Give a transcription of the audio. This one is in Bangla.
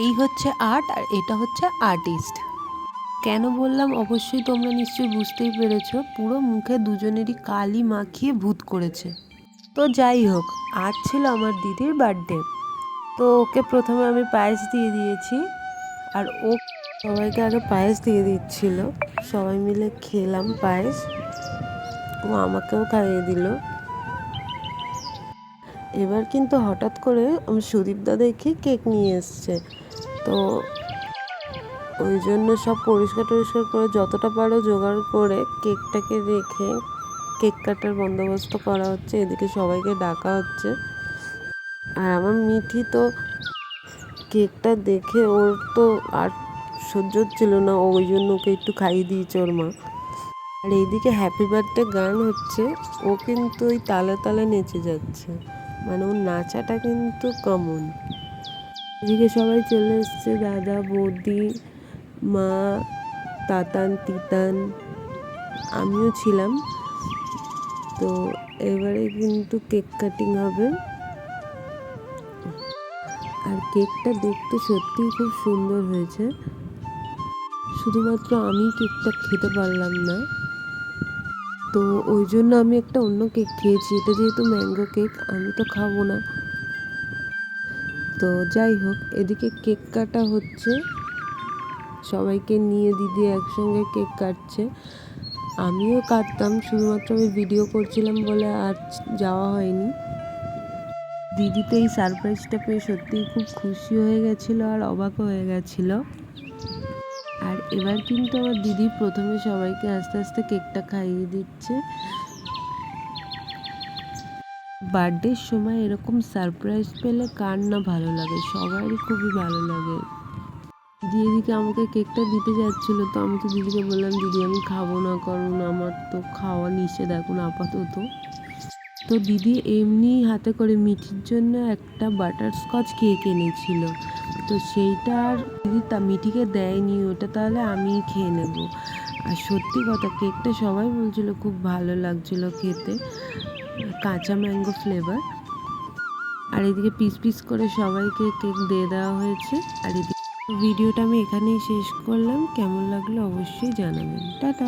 এই হচ্ছে আর্ট আর এটা হচ্ছে আর্টিস্ট। কেন বললাম অবশ্যই তোমরা নিশ্চয়ই বুঝতেই পেরেছো, পুরো মুখে দুজনেরই কালি মাখিয়ে ভূত করেছে। তো যাই হোক, আজ ছিল আমার দিদির বার্থডে। তো ওকে প্রথমে আমি পায়েস দিয়ে দিয়েছি, আর ও সবাইকে আগে পায়েস দিয়ে দিচ্ছিল। সবাই মিলে খেলাম পায়েস, ও আমাকেও খাইয়ে দিল। এবার কিন্তু হঠাৎ করে আমার সুদীপদা দেখি কেক নিয়ে এসছে, তো ওই জন্য সব পরিষ্কার টরিষ্কার করে যতটা পারো জোগাড় করে কেকটাকে রেখে কেক কাটার বন্দোবস্ত করা হচ্ছে, এদিকে সবাইকে ডাকা হচ্ছে। আর আমার মিঠি তো কেকটা দেখে ওর তো আর সহ্য হচ্ছিল না, ওই জন্য ওকে একটু খাইয়ে দিয়েছে ওর মা। আর এইদিকে হ্যাপি বার্থডে গান হচ্ছে, ও কিন্তু ওই তালে তালে নেচে যাচ্ছে, মানে ওর নাচাটা কিন্তু কমন। এদিকে সবাই চলে এসছে, দাদা বৌদি মা তাতান তিতান, আমিও ছিলাম। তো এবারে কিন্তু কেক কাটিং হবে। আর কেকটা দেখতে সত্যিই খুব সুন্দর হয়েছে, শুধুমাত্র আমি কেকটা খেতে পারলাম না, তো ওই জন্য আমি একটা অন্য কেক খেয়েছি। এটা যেহেতু ম্যাঙ্গো কেক, আমি তো খাবো না। তো যাই হোক, এদিকে কেক কাটা হচ্ছে, সবাইকে নিয়ে দিদি একসঙ্গে কেক কাটছে। আমিও কাটতাম, শুধুমাত্র আমি ভিডিও করছিলাম বলে আর যাওয়া হয়নি। দিদি তো এই সারপ্রাইজটা পেয়ে সত্যিই খুব খুশি হয়ে গেছিলো আর অবাকও হয়ে গেছিলো। আর এবার কিন্তু আমার দিদি প্রথমে সবাইকে আস্তে আস্তে কেকটা খাইয়ে দিচ্ছে। বার্থডের সময় এরকম সারপ্রাইজ পেলে কার না ভালো লাগে, সবারই খুবই ভালো লাগে। দিদি এদিকে আমাকে কেকটা দিতে যাচ্ছিলো, তো আমি তো দিদিকে বললাম, দিদি আমি খাবো না, কারণ আমার তো খাওয়া নিষেধ এখন আপাতত। তো দিদি এমনি হাতে করে মিঠির জন্য একটা বাটারস্কচ কেক এনেছিল, তো সেইটা আর দিদি মিঠিকে দেয়নি, ওটা তাহলে আমিই খেয়ে নেব। আর সত্যি কথা, কেকটা সবাই বলছিল খুব ভালো লাগছিল খেতে, কাঁচা ম্যাঙ্গো ফ্লেভার। আর এদিকে পিস পিস করে সবাইকে কেক দিয়ে দেওয়া হয়েছে। আর এদিকে ভিডিওটা আমি এখানেই শেষ করলাম, কেমন লাগলো অবশ্যই জানাবেন। টাটা।